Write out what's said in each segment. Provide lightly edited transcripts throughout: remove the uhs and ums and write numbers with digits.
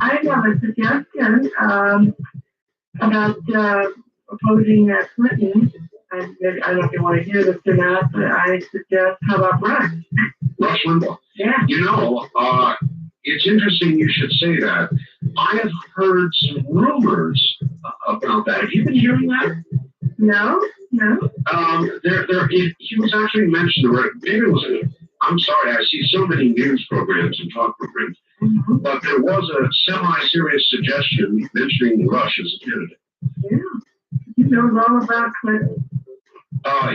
I have a suggestion about opposing Clinton. I don't know if you want to hear this or not, but I suggest, how about Rush? Rush Limbaugh. Yeah. You know, it's interesting you should say that. I have heard some rumors about that. Have you been hearing that? No. He was actually mentioned, or maybe it was, I'm sorry, I see so many news programs and talk programs, but there was a semi-serious suggestion mentioning Rush as a candidate. Yeah. He knows all about Clinton.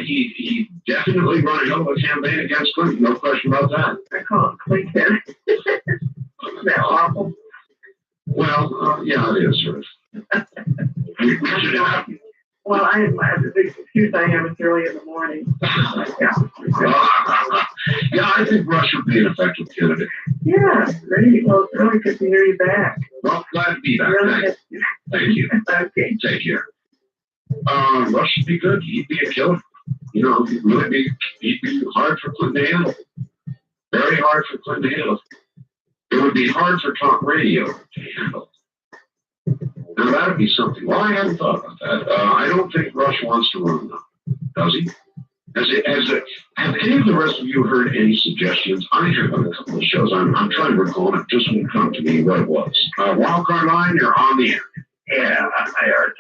He definitely run a hell of a campaign against Clinton, no question about that. I call it Clinton. Isn't that awful? Well, yeah, it is sort of. We should have. Well, the big excuse I have is early in the morning. Yeah, I think Rush would be an effective candidate. Yeah, really. Well, it's really good to hear you back. Well, glad to be back. Really Thank you. Okay. Take care. Rush would be good. He'd be a killer. You know, he'd be hard for Clinton to handle. Very hard for Clinton to handle. It would be hard for talk radio to handle. Now, that would be something. Well, I hadn't thought about that. I don't think Rush wants to run, though. Does he? Have any of the rest of you heard any suggestions? I have on a couple of shows. I'm trying to recall, and it just won't come to me what it was. Wildcard Line, you're on the air. Yeah, I heard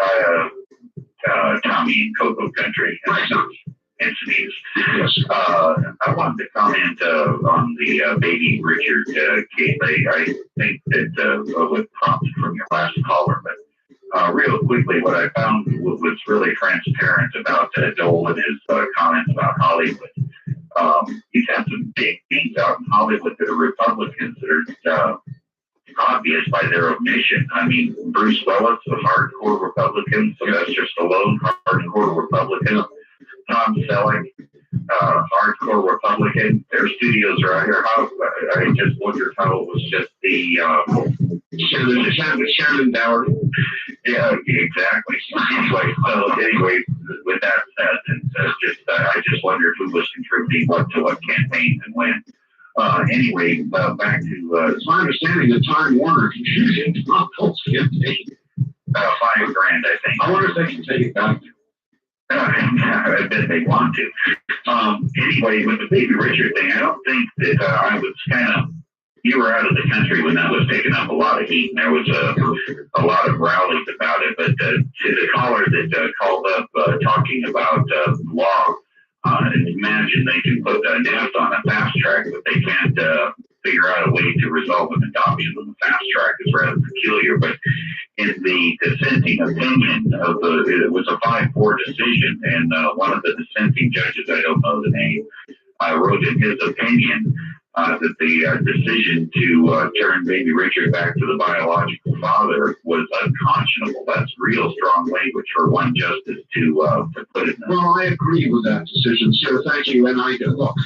Tommy in Cocoa Country. Hi, Tommy. Entities. Yes. I wanted to comment on the Baby Richard case. I think that with prompts from your last caller, but real quickly, what I found was really transparent about Dole and his comments about Hollywood. He's had some big things out in Hollywood that are Republicans that are obvious by their omission. I mean, Bruce Willis, a hardcore Republican, Sylvester Stallone, hardcore Republican. Tom Selleck, hardcore Republican. Their studios are out here. I just wondered how it was just the Shannon Dower. Yeah, exactly. Anyway, with that said, and I just wondered who was contributing what to what campaigns and when. Anyway, back to it's my understanding that Time Warner contributed to Donald's campaign. $5,000, I think. I wonder if they can take it back. I bet they want to. Anyway, with the Baby Richard thing, I don't think that I was you were out of the country when that was taking up a lot of heat, and there was a lot of rallies about it. But to the caller that called up talking about law, imagine they can put a NAFTA on a fast track, but they can't figure out a way to resolve an adoption on the fast track is rather peculiar. But in the dissenting opinion it was a 5-4 decision, and one of the dissenting judges, I don't know the name, wrote in his opinion that the decision to turn Baby Richard back to the biological father was unconscionable. That's real strong language for one justice to put it in. Well, I agree with that decision, sir. Thank you. And look,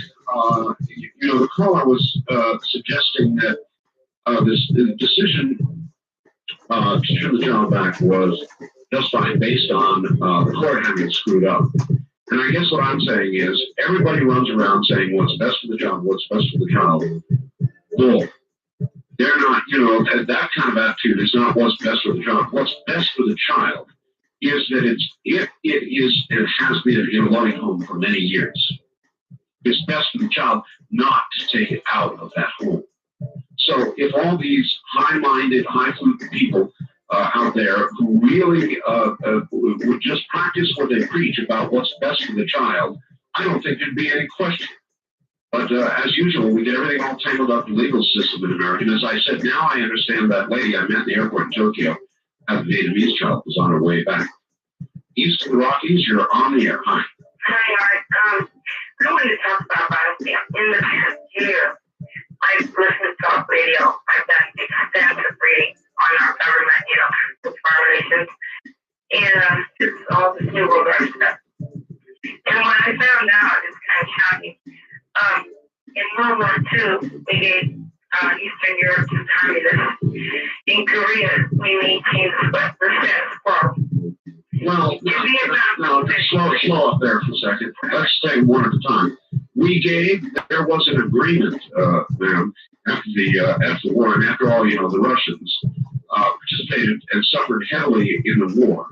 the caller was suggesting that the decision to turn the child back was justified based on the court having screwed up. And I guess what I'm saying is everybody runs around saying what's best for the child, what's best for the child. Bull. They're not, that kind of attitude is not what's best for the child. What's best for the child is that it is and has been in a loving home for many years. It's best for the child not to take it out of that home. So if all these high-minded, high-fluted people out there who really would just practice what they preach about what's best for the child, I don't think there'd be any question. But as usual, we get everything all tangled up in the legal system in America. And as I said, now I understand that lady I met in the airport in Tokyo had the Vietnamese child was on her way back. East of the Rockies, you're on the air. Hi. Hi, Art. I wanted to talk about biostamp. In the past year, I've listened to talk radio. I've done extensive reading on our government, with foreign relations, and just all this new world order stuff. And when I found out, it's kind of shocking. In World War II, we gave Eastern Europe to communists. In Korea, we maintained the status quo. Well, no, slow up there for a second. Let's stay one at a time. There was an agreement, ma'am, after the war, and after all, the Russians participated and suffered heavily in the war.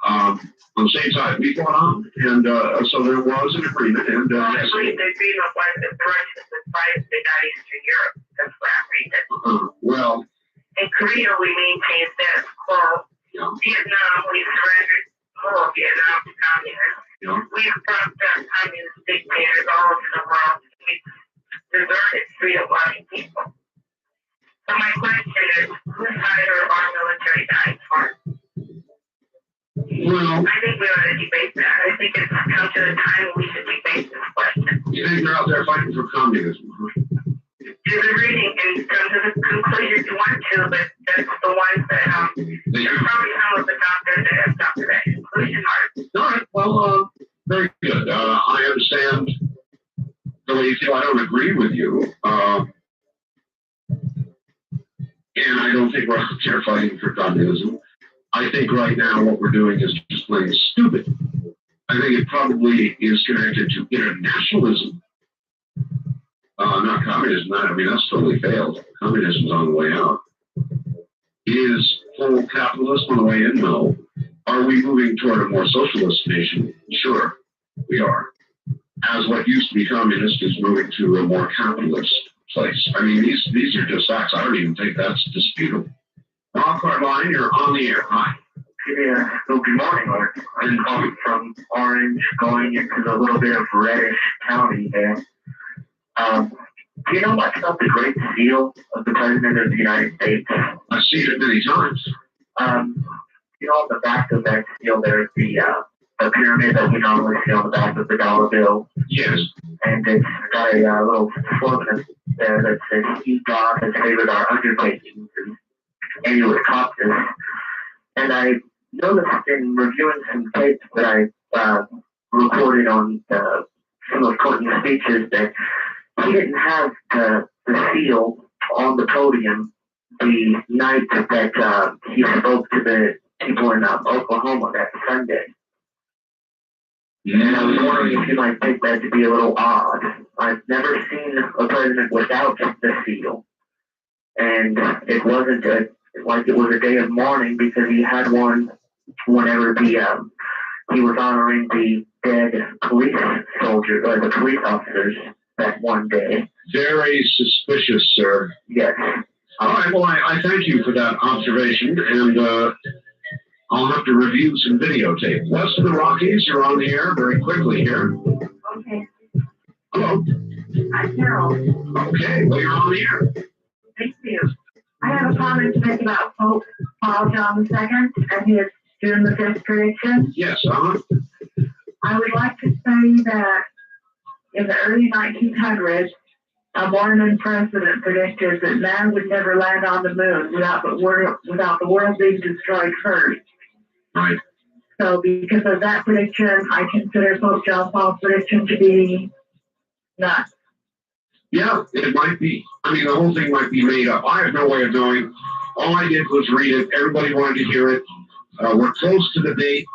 On the same side we fought on, and so there was an agreement. And I believe the agreement was that the Russians would fight the Eastern Europe. That's what I read. Well, in Korea, we maintained status quo. Yeah. Vietnam, we surrendered all of Vietnam to communists. Yeah. We propped up communist dictators all over the world. We deserted freedom-loving people. So my question is, whose side are our military guys for? Well, I think we ought to debate that. I think it's come to the time we should debate this question. you think they're out there fighting for communism? Do the reading and come to the conclusion you want to, but that's the ones that, there's probably some of the doctors that have come to that conclusion, Mark. All right, well, very good. I understand the way you feel. I don't agree with you. And I don't think we're out there fighting for communism. I think right now what we're doing is just plain stupid. I think it probably is connected to internationalism. Not communism. I mean, that's totally failed. Communism's on the way out. Is full capitalism on the way in? No. Are we moving toward a more socialist nation? Sure, we are. As what used to be communist is moving to a more capitalist place. I mean, these are just facts. I don't even think that's disputable. Rob Carline, you're on the air. Hi. Yeah, well, good morning, Art. I'm calling from Orange, going into the little bit of reddish county there. Do you know much about the Great Seal of the President of the United States? I've seen it many times. You know, on the back of that seal, there's the pyramid that we normally see on the back of the dollar bill. Yes. And it's got a little slogan there that says, "He, God, has favored our undertakings and annual caucus." And I noticed in reviewing some tapes that I recorded on some of Clinton's speeches that he didn't have the seal on the podium the night that he spoke to the people in Oklahoma that Sunday. And I was wondering if you might think that to be a little odd. I've never seen a president without the seal. And it wasn't like it was a day of mourning because he had one whenever he was honoring the dead police soldiers or the police officers that one day. Very suspicious, sir. Yes. All right, well, I thank you for that observation, and I'll have to review some videotape. West of the Rockies, you're on the air very quickly here. Okay. Hello. Hi, Carol. Okay, well, you're on the air. Thank you. I have a comment to make about Pope Paul John II and his doing the fifth prediction. Yes, I would like to say that in the early 1900s, a Mormon president predicted that man would never land on the moon without the world being destroyed first. right. So because of that prediction, I consider Pope John Paul's prediction to be nuts. Yeah, it might be. I mean, the whole thing might be made up. I have no way of knowing. All I did was read it. Everybody wanted to hear it. We're close to the date,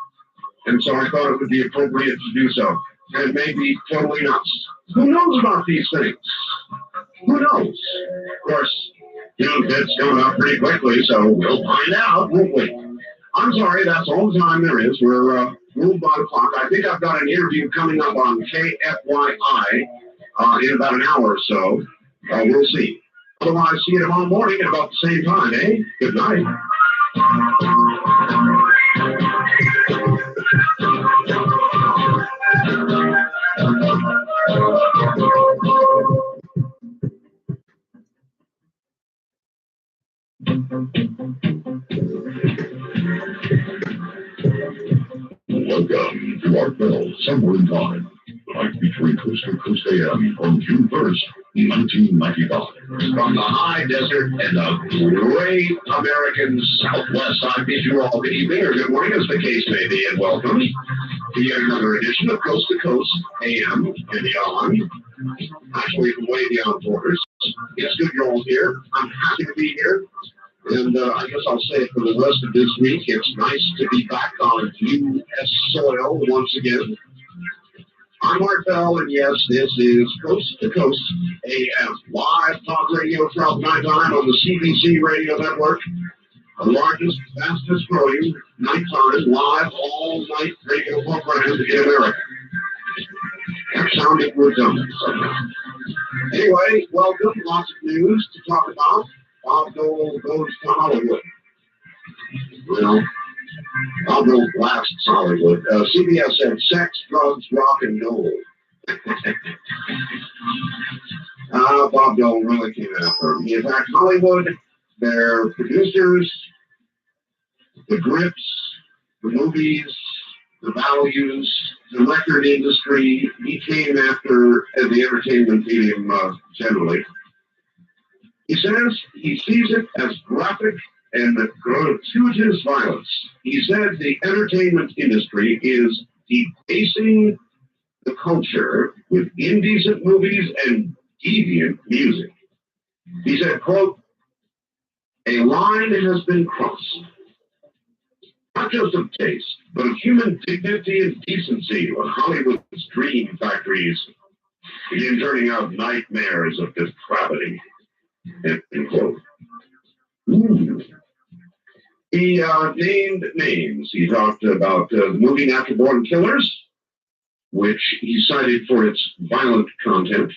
and so I thought it would be appropriate to do so. And it may be totally nuts. Who knows about these things? Who knows? Of course, it's coming up pretty quickly, so we'll find out, won't we? I'm sorry, that's all the time there is. We're moved by the clock. I think I've got an interview coming up on KFYI in about an hour or so. We'll see. Otherwise, see you tomorrow morning at about the same time, eh? Good night. Welcome to our film, Somewhere in Time, live featuring Coast to Coast AM on June 1st, 1995. From the high desert and the great American Southwest, I bid you all good evening or good morning, as the case may be, and welcome to yet another edition of Coast to Coast AM and beyond. Actually, from way beyond borders. It's good you're all here. I'm happy to be here. And I guess I'll say it for the rest of this week. It's nice to be back on U.S. soil once again. I'm Mark Bell, and yes, this is Coast to Coast AM, live talk radio throughout nighttime on the CBC radio network. the largest, fastest growing nighttime live all-night radio program in America. That sounded redundant somehow. Anyway, welcome. Lots of news to talk about. Bob Dole goes to Hollywood. Well, Bob Dole blasts Hollywood. CBS said sex, drugs, rock, and roll. Bob Dole really came after him. He attacked Hollywood, their producers, the grips, the movies, the values, the record industry. He came after the entertainment medium generally. He says he sees it as graphic and gratuitous violence. He said the entertainment industry is debasing the culture with indecent movies and deviant music. He said, quote, a line has been crossed, not just of taste, but of human dignity and decency when Hollywood's dream factories begin turning out nightmares of depravity, end quote. He named names. He talked about the movie Natural Born Killers, which he cited for its violent content.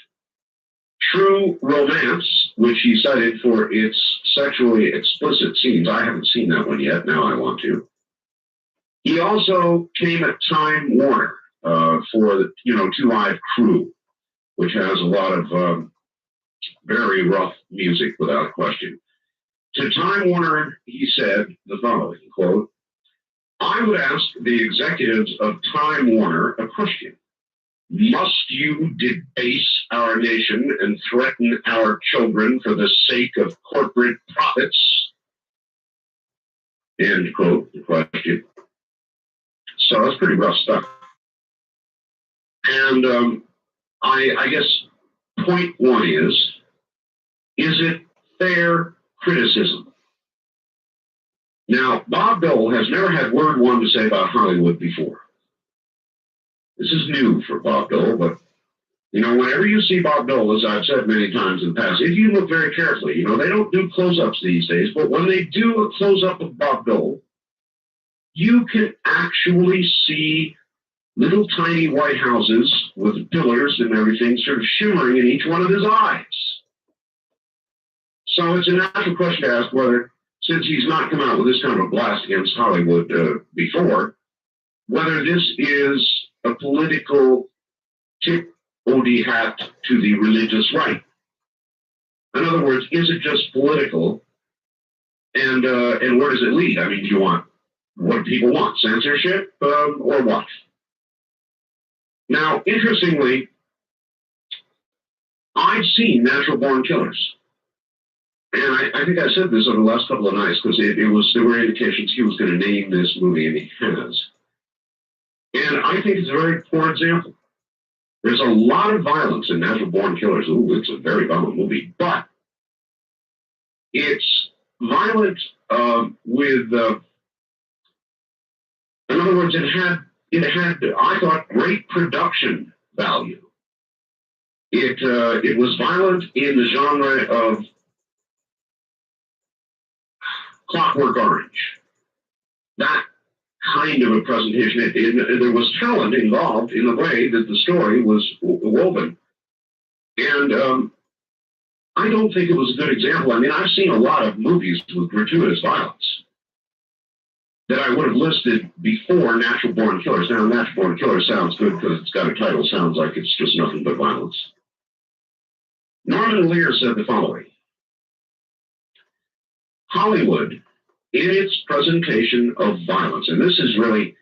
True Romance, which he cited for its sexually explicit scenes. I haven't seen that one yet. Now I want to. He also came at Time Warner for the 2 Live Crew, which has a lot of very rough music without question. To Time Warner, he said the following, quote, I would ask the executives of Time Warner a question. Must you debase our nation and threaten our children for the sake of corporate profits? End quote, the question. So that's pretty rough stuff. And I guess point one is it fair criticism? Now, Bob Dole has never had word one to say about Hollywood before. This is new for Bob Dole, but, whenever you see Bob Dole, as I've said many times in the past, if you look very carefully, they don't do close-ups these days, but when they do a close-up of Bob Dole, you can actually see little tiny white houses with pillars and everything sort of shimmering in each one of his eyes. So it's a natural question to ask whether, since he's not come out with this kind of a blast against Hollywood before, whether this is a political tip-o-dee hat to the religious right. In other words, is it just political? And where does it lead? I mean, do you want what do people want? Censorship or what? Now, interestingly, I've seen Natural Born Killers. And I think I said this over the last couple of nights because there were indications he was going to name this movie, and he has. And I think it's a very poor example. There's a lot of violence in Natural Born Killers. Ooh, it's a very violent movie, but it's violent with, in other words, it had, I thought, great production value. It was violent in the genre of Clockwork Orange. That kind of a presentation. There was talent involved in the way that the story was woven. And I don't think it was a good example. I mean, I've seen a lot of movies with gratuitous violence that I would have listed before Natural Born Killers. Now, Natural Born Killers sounds good because it's got a title, sounds like it's just nothing but violence. Norman Lear said the following. Hollywood, in its presentation of violence, and this is really,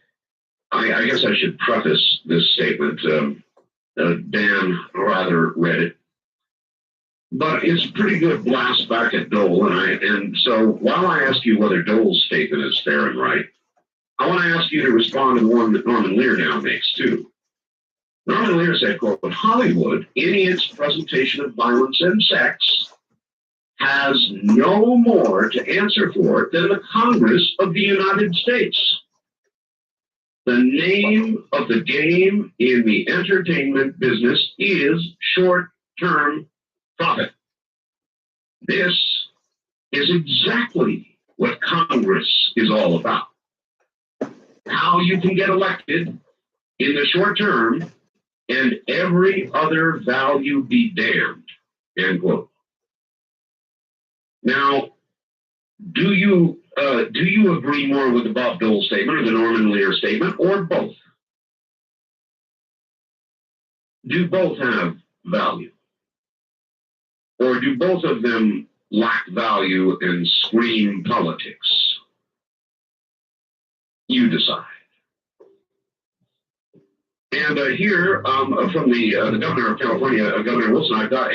I guess I should preface this statement. Dan rather read it, but it's a pretty good blast back at Dole. And so while I ask you whether Dole's statement is fair and right, I want to ask you to respond to the one that Norman Lear now makes too. Norman Lear said, quote, Hollywood, in its presentation of violence and sex, has no more to answer for than the Congress of the United States. The name of the game in the entertainment business is short-term profit. This is exactly what Congress is all about. How you can get elected in the short term and every other value be damned, end quote. Now, do you agree more with the Bob Dole statement or the Norman Lear statement, or both? Do both have value? Or do both of them lack value and scream politics? You decide. And here, from the governor of California, Governor Wilson, I've got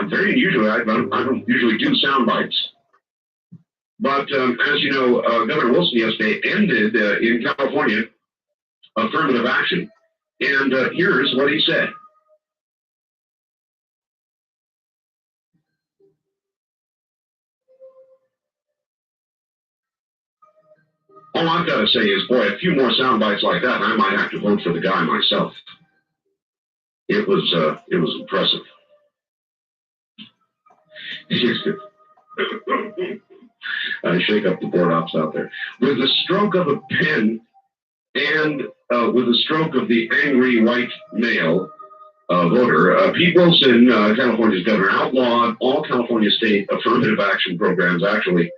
very unusually, I don't usually do sound bites. But as you know, Governor Wilson yesterday ended in California affirmative action. And here's what he said. All I've got to say is, boy, a few more sound bites like that, and I might have to vote for the guy myself. It was impressive. I shake up the board ops out there. With the stroke of a pen and with the stroke of the angry white male voter, Pete Wilson, California's governor, outlawed all California state affirmative action programs, actually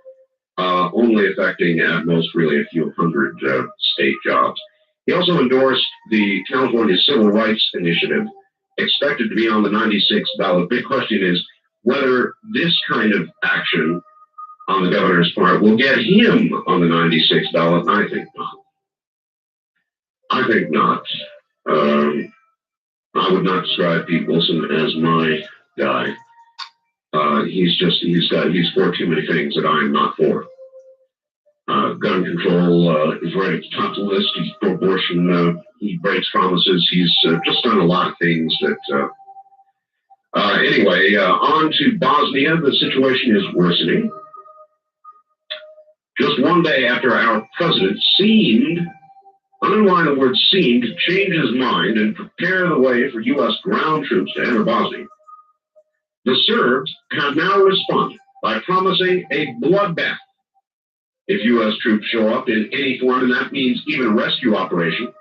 only affecting at most really a few hundred state jobs. He also endorsed the California Civil Rights Initiative, expected to be on the 96th ballot. Big question is whether this kind of action on the governor's part will get him on the 96th ballot. I think not. I think not. I would not describe Pete Wilson as my guy. He's for too many things that I'm not for. Gun control is right at the top of the list. He's pro-abortion. He breaks promises. He's just done a lot of things that. Anyway, on to Bosnia. The situation is worsening. Just one day after our president seemed, underline the word seemed, to change his mind and prepare the way for U.S. ground troops to enter Bosnia, the Serbs have now responded by promising a bloodbath if U.S. troops show up in any form, and that means even a rescue operation.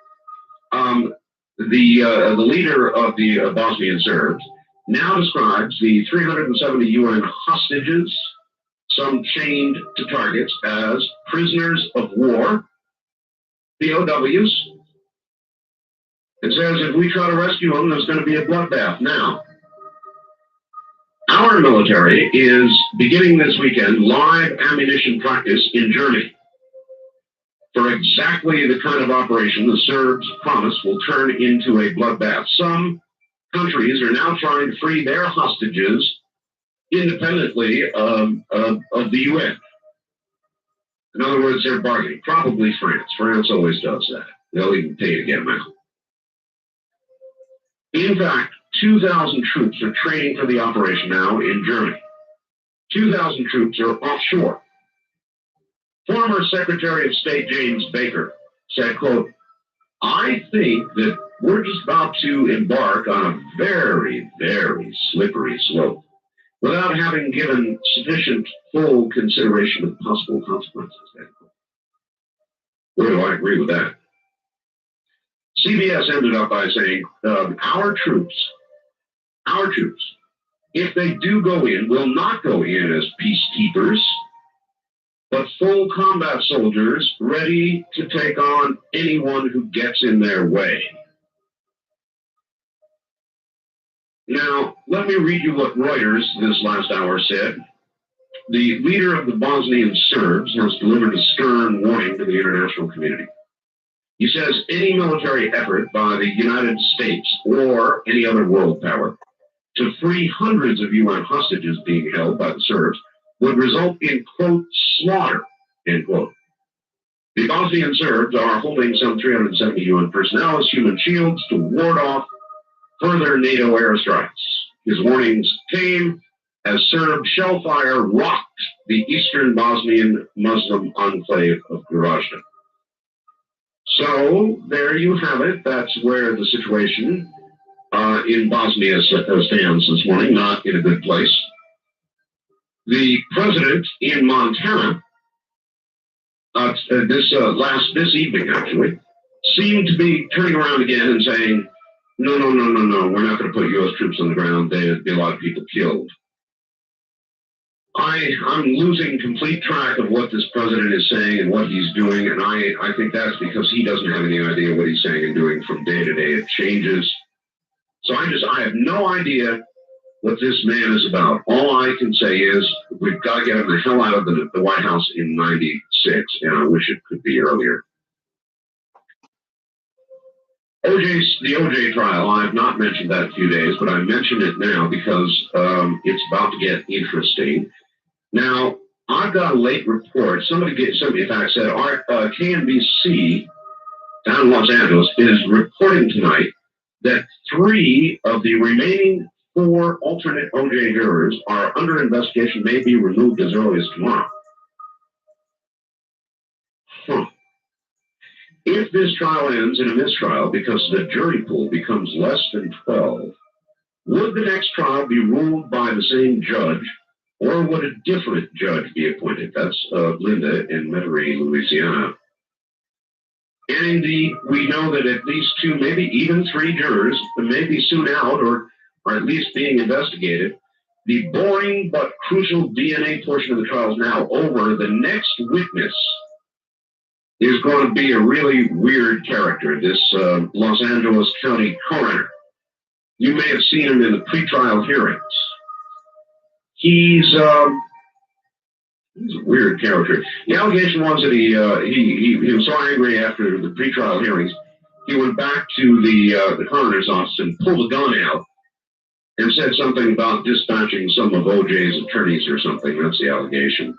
The leader of the Bosnian Serbs now describes the 370 UN hostages, some chained to targets, as prisoners of war, POWs. It says if we try to rescue them, there's going to be a bloodbath. Now, our military is beginning this weekend live ammunition practice in Germany for exactly the kind of operation the Serbs promise will turn into a bloodbath. Some countries are now trying to free their hostages independently of the UN. In other words, they're bargaining. Probably France. France always does that. They'll even pay to get them out. In fact, 2,000 troops are training for the operation now in Germany. 2,000 troops are offshore. Former Secretary of State James Baker said, quote, I think that we're just about to embark on a very, very slippery slope without having given sufficient full consideration of possible consequences. Where do I agree with that? CBS ended up by saying, our troops, if they do go in, will not go in as peacekeepers, but full combat soldiers ready to take on anyone who gets in their way. Now, let me read you what Reuters this last hour said. The leader of the Bosnian Serbs has delivered a stern warning to the international community. He says any military effort by the United States or any other world power to free hundreds of UN hostages being held by the Serbs would result in, quote, slaughter, end quote. The Bosnian Serbs are holding some 370 UN personnel as human shields to ward off further NATO airstrikes. His warnings came as Serb shellfire rocked the eastern Bosnian Muslim enclave of Gorazde. So there you have it. That's where the situation in Bosnia stands this morning, not in a good place. The president in Montana this evening actually, seemed to be turning around again and saying, no, we're not going to put U.S. troops on the ground. There'd be a lot of people killed. I'm losing complete track of what this president is saying and what he's doing, and I think that's because he doesn't have any idea what he's saying and doing from day to day. It changes. So I have no idea what this man is about. All I can say is we've got to get him the hell out of the White House in '96, and I wish it could be earlier. The OJ trial, I've not mentioned that in a few days, but I mention it now because it's about to get interesting. Now, I've got a late report. Somebody in fact said KNBC down in Los Angeles is reporting tonight that 3 of the remaining 4 alternate OJ jurors are under investigation, may be removed as early as tomorrow. If this trial ends in a mistrial because the jury pool becomes less than 12, would the next trial be ruled by the same judge, or would a different judge be appointed? That's Linda in Metairie, Louisiana. And indeed, we know that at least 2, maybe even 3 jurors may be soon out or at least being investigated. The boring but crucial DNA portion of the trial is now over. The next witness is going to be a really weird character, this Los Angeles County coroner. You may have seen him in the pretrial hearings. He's a weird character. The allegation was that he was so angry after the pretrial hearings, he went back to the coroner's office and pulled a gun out and said something about dispatching some of OJ's attorneys or something. That's the allegation.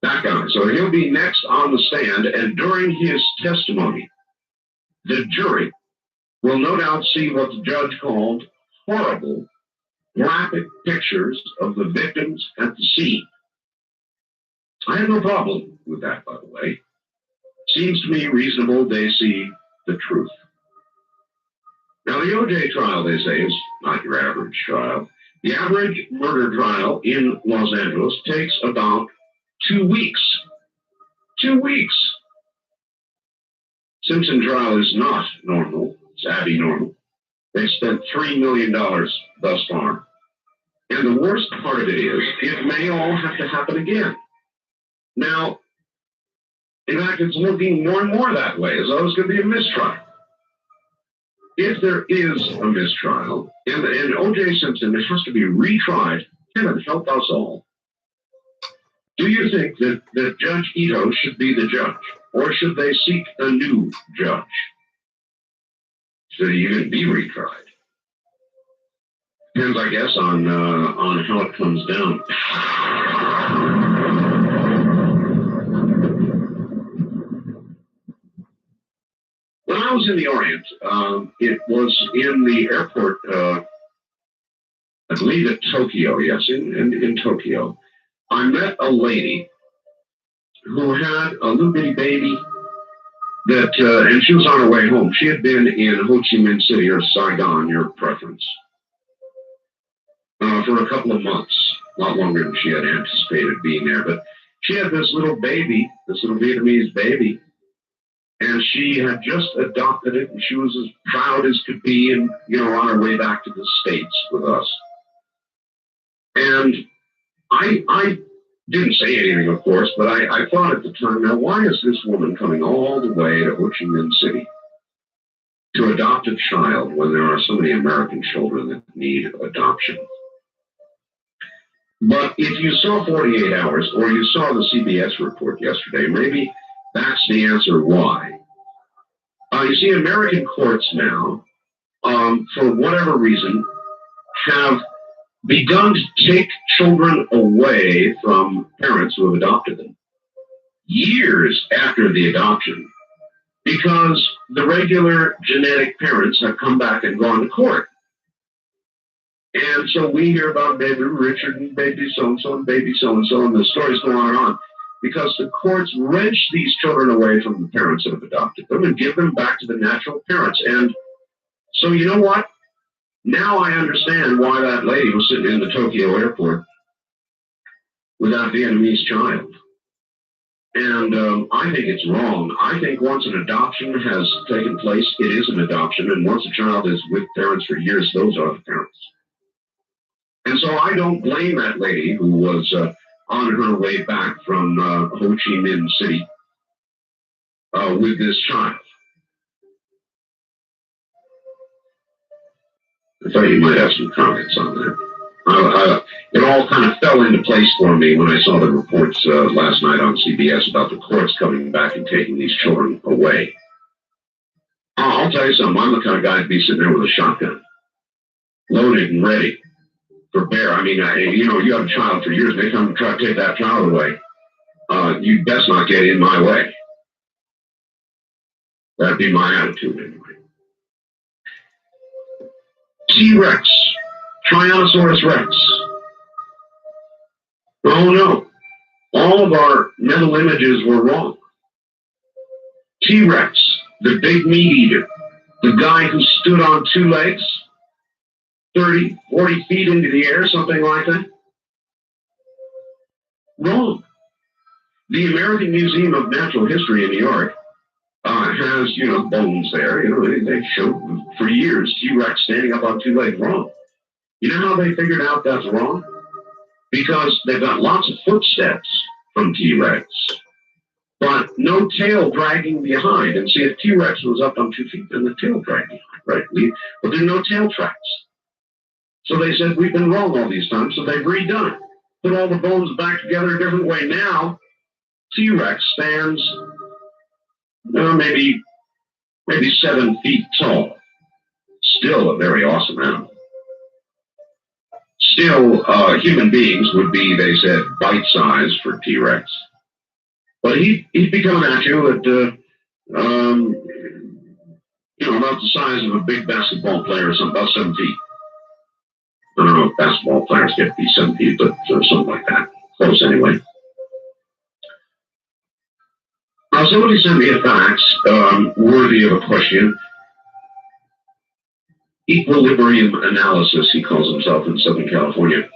That guy. So he'll be next on the stand, and during his testimony, the jury will no doubt see what the judge called horrible, graphic pictures of the victims at the scene. I have no problem with that, by the way. Seems to me reasonable they see the truth. Now, the OJ trial, they say, is not your average trial. The average murder trial in Los Angeles takes about 2 weeks. 2 weeks. Simpson trial is not normal. It's abnormal. They spent $3 million thus far. And the worst part of it is, it may all have to happen again. Now, in fact, it's looking more and more that way, as though it's going to be a mistrial. If there is a mistrial, and O.J. Simpson has to be retried, heaven help us all, do you think that Judge Ito should be the judge, or should they seek a new judge? Should he even be retried? Depends, I guess, on how it comes down. When I was in the Orient, it was in the airport, I believe at Tokyo, yes, in Tokyo. I met a lady who had a little bitty baby and she was on her way home. She had been in Ho Chi Minh City or Saigon, your preference, for a couple of months, a lot longer than she had anticipated being there. But she had this little baby, this little Vietnamese baby, and she had just adopted it, and she was as proud as could be, and on her way back to the States with us. And I didn't say anything, of course, but I thought at the time, now why is this woman coming all the way to Ho Chi Minh City to adopt a child when there are so many American children that need adoption? But if you saw 48 Hours or you saw the CBS report yesterday, maybe that's the answer why. You see, American courts now, for whatever reason, have begun to take children away from parents who have adopted them years after the adoption, because the regular genetic parents have come back and gone to court. And so we hear about baby Richard and baby so-and-so and baby so-and-so, and the stories go on and on, because the courts wrench these children away from the parents that have adopted them and give them back to the natural parents. And so you know what? Now I understand why that lady was sitting in the Tokyo airport with that Vietnamese child. And I think it's wrong. I think once an adoption has taken place, it is an adoption. And once a child is with parents for years, those are the parents. And so I don't blame that lady who was on her way back from Ho Chi Minh City with this child. I thought you might have some comments on that. It all kind of fell into place for me when I saw the reports last night on CBS about the courts coming back and taking these children away. I'll tell you something. I'm the kind of guy to be sitting there with a shotgun, loaded and ready for bear. I mean, you have a child for years. They come and try to take that child away. You best not get in my way. That'd be my attitude anyway. T-Rex, Tyrannosaurus Rex. Oh no, all of our mental images were wrong. T-Rex, the big meat eater, the guy who stood on two legs, 30, 40 feet into the air, something like that. Wrong. The American Museum of Natural History in New York has, bones there. They showed for years T-Rex standing up on two legs. Wrong. You know how they figured out that's wrong? Because they've got lots of footsteps from T-Rex, but no tail dragging behind. And see, if T-Rex was up on 2 feet, then the tail dragged behind, right? But there's no tail tracks. So they said, we've been wrong all these times, so they've redone it. Put all the bones back together a different way. Now, T-Rex stands maybe 7 feet tall. Still a very awesome animal. Still, human beings would be, they said, bite-sized for T-Rex. But he's becoming at you at, about the size of a big basketball player or something, about 7 feet. I don't know if basketball players get to be 7 feet, but something like that. Close anyway. Somebody sent me a fax worthy of a question. Equilibrium analysis, he calls himself in Southern California.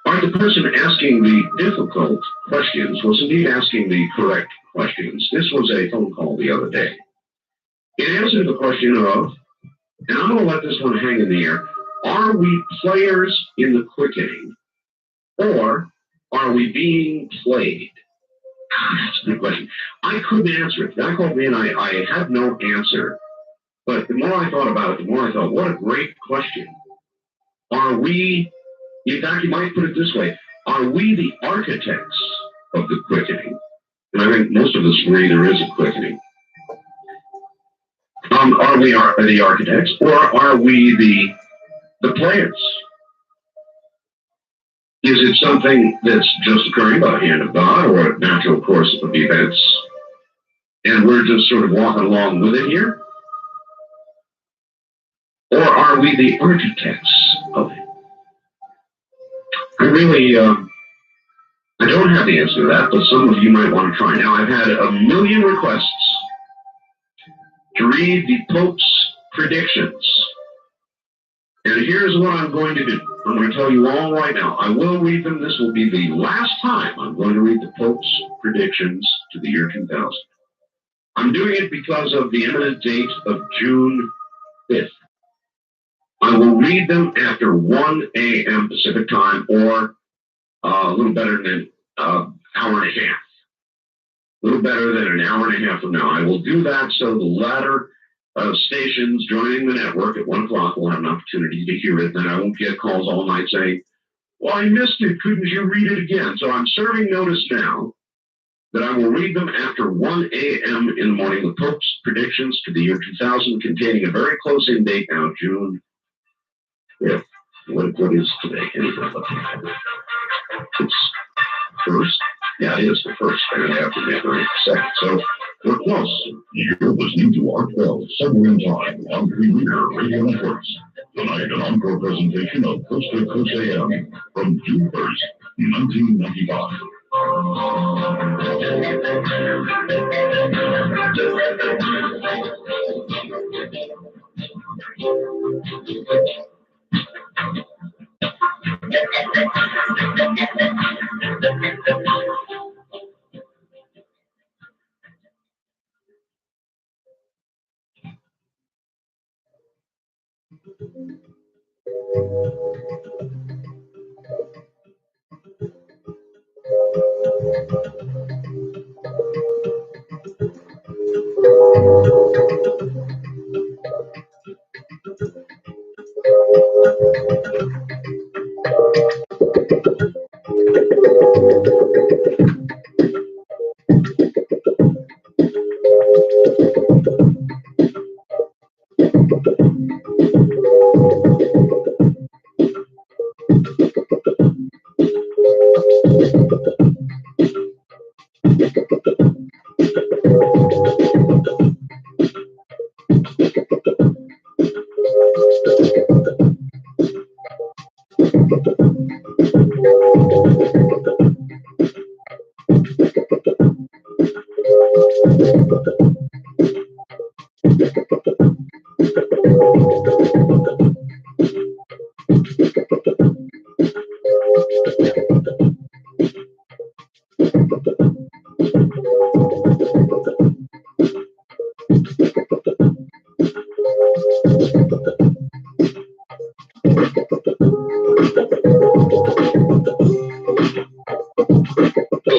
The person asking the difficult questions was indeed asking the correct questions. This was a phone call the other day. It answered the question of, and I'm going to let this one hang in the air, are we players in the quickening, or are we being played? That's a good question. I couldn't answer it. The guy called me and I had no answer. But the more I thought about it, the more I thought, what a great question. Are we, in fact, you might put it this way, are we the architects of the quickening? And I think most of us agree there is a quickening. Are we the architects, or are we the players? Is it something that's just occurring by the hand of God, or a natural course of events, and we're just sort of walking along with it here? Or are we the architects of it? I really, I don't have the answer to that, but some of you might want to try. Now, I've had a million requests to read the Pope's predictions. And here's what I'm going to do. I'm going to tell you all right now. I will read them. This will be the last time I'm going to read the Pope's predictions to the year 2000. I'm doing it because of the imminent date of June 5th. I will read them after 1 a.m. Pacific time, or a little better than an hour and a half. A little better than an hour and a half from now. I will do that so the latter stations joining the network at 1 o'clock will have an opportunity to hear it. Then I won't get calls all night saying, well, I missed it. Couldn't you read it again? So I'm serving notice now that I will read them after 1 a.m. in the morning, the Pope's predictions to the year 2000, containing a very close in date now, June 5th. What is today? It's first. Yeah, it is the first. And after the second. So we're close. You're listening to R12, Somewhere in Time, on Premier Radio Networks. Tonight, an encore presentation of Coast to Coast AM from June 1st, 1995.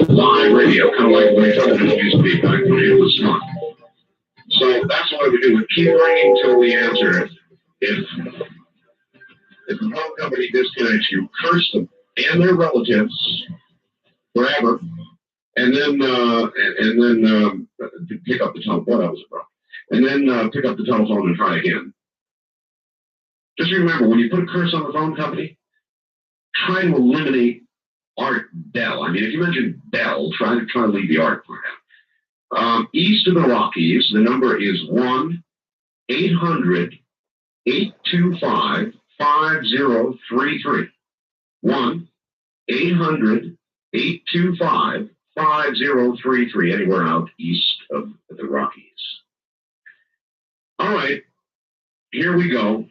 Live radio, kind of like when we told you to speak, like when it was not. So that's what we do. We keep ringing till we answer it. If the phone company disconnects you, curse them and their relatives forever, and then pick up the telephone. What else, bro? And then pick up the telephone and try again. Just remember, when you put a curse on the phone company, try to eliminate Art Bell. I mean, if you mention Bell, try to leave the Art part out. East of the Rockies, the number is 1-800-825-5033. 1-800-825-5033. Anywhere out east of the Rockies. All right, here we go.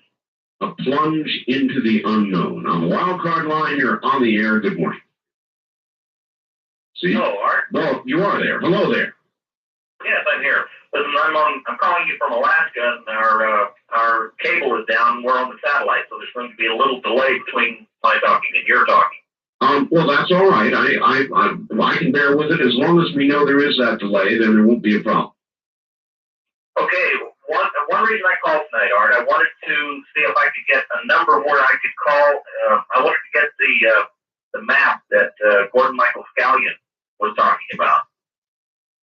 A plunge into the unknown. On the wild card line, you're on the air. Good morning. See? Hello, Art. Well, you are there. Hello there. Yes, I'm here. Listen, I'm calling you from Alaska, and our cable is down. We're on the satellite, so there's going to be a little delay between my talking and your talking. Well, that's all right. I can bear with it as long as we know there is that delay. Then there won't be a problem. Okay. One reason I called tonight, Art, I wanted to see if I could get a number where I could call. I wanted to get the map that Gordon Michael Scallion was talking about.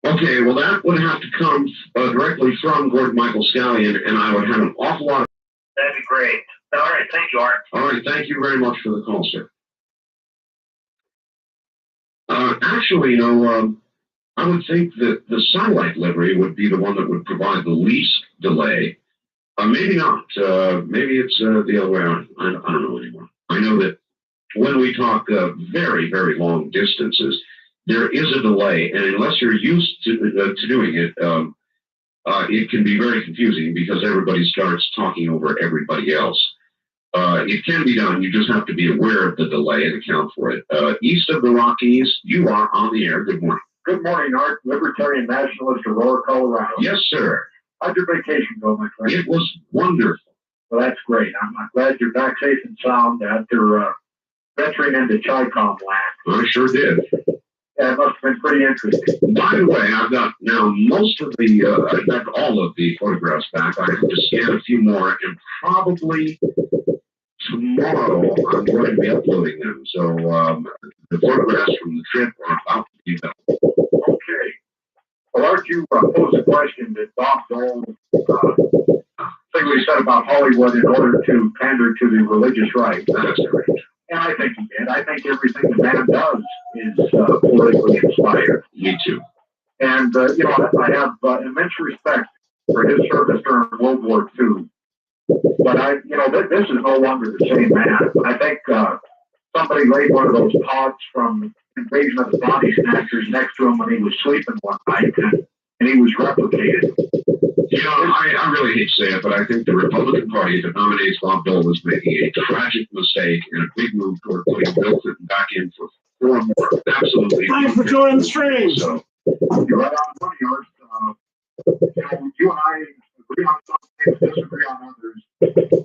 Okay, well, that would have to come directly from Gordon Michael Scallion, and I would have an awful lot of... That'd be great. All right, thank you, Art. All right, thank you very much for the call, sir. Actually, I would think that the satellite livery would be the one that would provide the least delay. Maybe not. Maybe it's the other way around. I don't know anymore. I know that when we talk very, very long distances, there is a delay, and unless you're used to doing it, it can be very confusing because everybody starts talking over everybody else. It can be done. You just have to be aware of the delay and account for it. East of the Rockies, you are on the air. Good morning. Good morning, Art. Libertarian Nationalist, Aurora, Colorado. Yes, sir. How'd your vacation go, my friend? It was wonderful. Well, that's great. I'm glad you're back safe and sound after venturing into Chi-Com land. I sure did. Yeah, it must have been pretty interesting. By the way, I've got now most of in fact, all of the photographs back. I have to scan a few more, and probably tomorrow I'm going to be uploading them. So the photographs from the trip are about to be done. Okay. Well, Art, you posed a question that Bob Dole simply said about Hollywood in order to pander to the religious right. That's correct. And I think he did. I think everything the man does is politically inspired. Me too. And, I have immense respect for his service during World War II. But this is no longer the same man. I think somebody laid one of those pods from Invasion of the Body Snatchers next to him when he was sleeping one night, and he was replicated. I really hate to say it, but I think the Republican Party that nominates Bob Dole is making a tragic mistake and a big move toward putting Bill Clinton back in for 4 more. Absolutely. Thanks for joining the stream. So, you're right on the money, Art. You and I agree on some things, disagree on others.